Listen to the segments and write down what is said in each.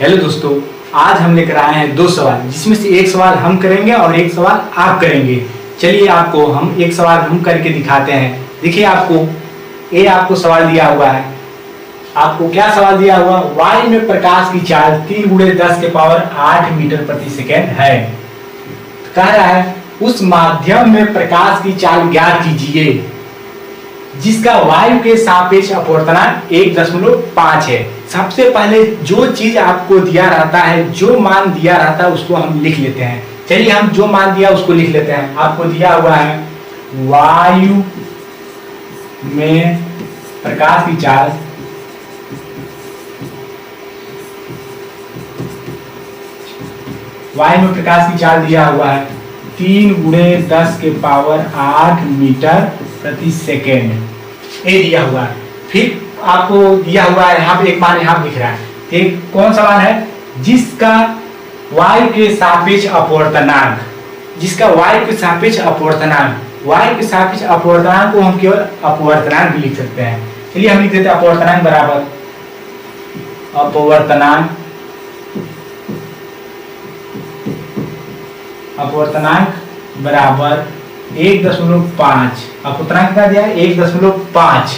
Hello दोस्तों, आज हम लेकर आए हैं दो सवाल, जिसमें से एक सवाल हम करेंगे और एक सवाल आप करेंगे। चलिए आपको हम एक सवाल हम करके दिखाते हैं। देखिए आपको सवाल दिया हुआ है। आपको क्या सवाल दिया हुआ? वायु में प्रकाश की चाल 3 × 10⁸ मीटर प्रति सेकेंड है। कह रहा है उस माध्यम में प्रकाश की चाल ज्ञात कीजिए जिसका वायु के सापेक्ष अपवर्तनांक 1.5 है। सबसे पहले जो चीज आपको दिया रहता है, जो मान दिया रहता है, उसको हम लिख लेते हैं। चलिए हम जो मान दिया उसको लिख लेते हैं। आपको दिया हुआ है वायु में प्रकाश की चाल दिया हुआ है 3 × 10⁸ मीटर प्रति सेकेंड, ये दिया हुआ है। फिर आपको दिया हुआ है यहाँ पे एक मान यहाँ लिख रहा है। एक कौन सा मान है? जिसका वायु के सापेक्ष अपवर्तनांक, वायु के सापेक्ष अपवर्तनांक को हम केवल अपवर्तनांक भी लिख सकते हैं। चलिए हम लिख देते हैं अपवर्तनांक बराबर 1.5। अपवर्तनांक क्या दिया है? 1.5।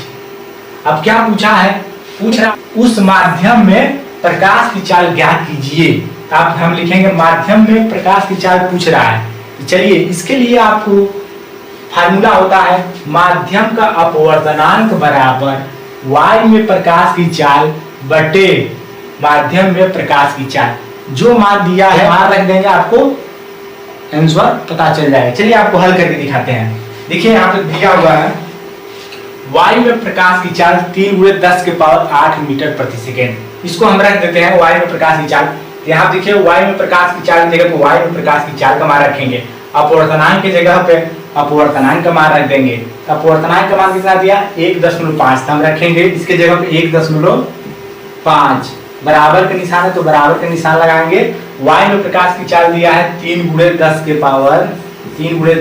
अब क्या पूछा है? पूछ रहा उस माध्यम में प्रकाश की चाल ज्ञात कीजिए। अब हम लिखेंगे माध्यम में प्रकाश की चाल पूछ रहा है। तो चलिए इसके लिए आपको फार्मूला होता है माध्यम का अपवर्तनांक बराबर वायु में प्रकाश की चाल बटे माध्यम में प्रकाश की चाल। जो मान दिया है वहां रख देंगे, आपको आंसर पता चल जाएगा। चलिए आपको हल करके दिखाते हैं। देखिए यहाँ पे दिया हुआ है वायु में प्रकाश की चाल 3 × 10⁸ मीटर प्रति सेकेंड। इसको हम रख देते हैं वायु में प्रकाश की चाल। यहाँ देखिए वायु में प्रकाश की चाल की जगह पे वायु में प्रकाश की चाल का मान रखेंगे, अपवर्तनांक की जगह पे अपवर्तनांक का मान रख देंगे। अपवर्तनांक का मान कितना दिया? 1.5 हम रखेंगे, इसके जगह पे 1.5। बराबर का निशान है तो बराबर का निशान लगाएंगे। वायु में प्रकाश की चाल दिया है 3 ×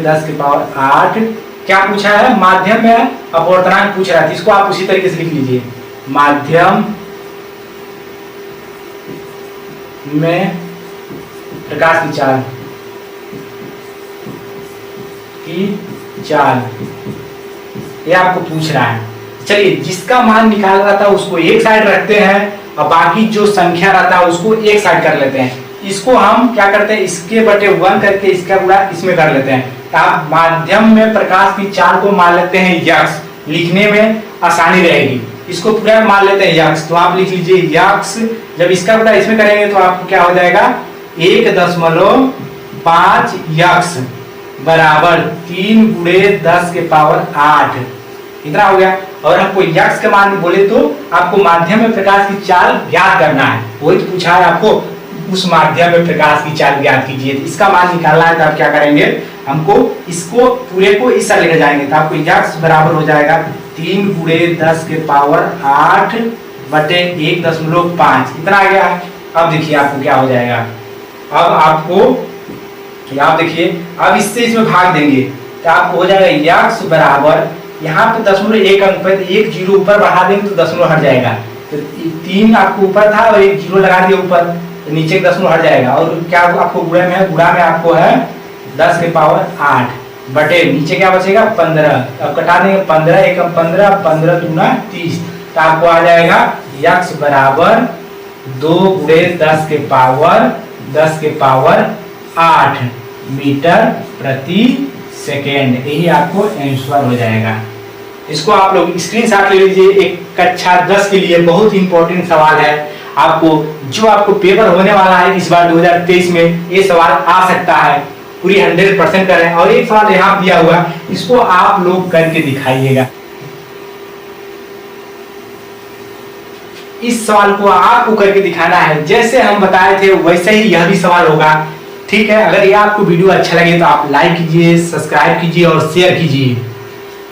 10⁸। क्या पूछा है? माध्यम में अपवर्तनांक पूछ रहा है। इसको आप उसी तरीके से लिख लीजिए, माध्यम में प्रकाश की चाल ये आपको पूछ रहा है। चलिए जिसका मान निकाल रहा था उसको एक साइड रखते हैं और बाकी जो संख्या रहता है उसको एक साइड कर लेते हैं। इसको हम क्या करते हैं? इसके बटे 1 करके इसका गुणा इसमें कर लेते हैं। तो आप माध्यम में प्रकाश की चाल को मान लेते हैं यक्स, लिखने में आसानी रहेगी। इसको पूरा मान लेते हैं यक्स, तो आप लिख लीजिए यक्स। जब इसका गुणा इसमें करेंगे तो आपको क्या हो जाएगा? 1.5 यक्स बराबर 3 × 10⁸ इतना हो गया। और हमको यक्स का मान बोले तो आपको माध्यम में प्रकाश की चाल ज्ञात करना है। वही तो पूछा है आपको, उस माध्यम में प्रकाश की चाल ज्ञात कीजिए। इसका मान निकालना है तो आप क्या करेंगे? हमको इसको पूरे को इस साइड लेकर जाएंगे तो आपको यक्स बराबर हो जाएगा 3 × 10⁸ बटे 1.5 इतना आ गया। अब देखिए आपको क्या हो जाएगा। अब आप देखिए अब इससे इसमें भाग देंगे तो आपको हो जाएगा यक्स बराबर, यहाँ पे 0.1 अंक पे 1 0 ऊपर बढ़ा देंगे तो 0 हट जाएगा। तो 3 आपको ऊपर था और 1 0 लगा दिया ऊपर, तो नीचे 0 हट जाएगा। और क्या आपको गुणा में है? गुणा में आपको है 10⁸ बटे नीचे क्या बचेगा? 15। अब कटा देंगे 15 × 1 15, 15 दूना 30। तो आपको आ जाएगा यक्स बराबर 2 × 10⁸ मीटर प्रति सेकेंड। यही आपको आंसर हो जाएगा। इसको आप लोग स्क्रीनशॉट ले लीजिए। एक कक्षा 10 के लिए बहुत इंपॉर्टेंट सवाल है। आपको पेपर होने वाला है इस बार 2023 में, ये सवाल आ सकता है। पूरी 100% करें। और एक सवाल यहाँ दिया हुआ, इसको आप लोग करके दिखाइएगा। इस सवाल को आपको करके दिखाना है, जैसे हम बताए थे वैसे ही यह भी सवाल होगा। ठीक है, अगर ये आपको वीडियो अच्छा लगे तो आप लाइक कीजिए, सब्सक्राइब कीजिए और शेयर कीजिए।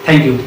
Thank you.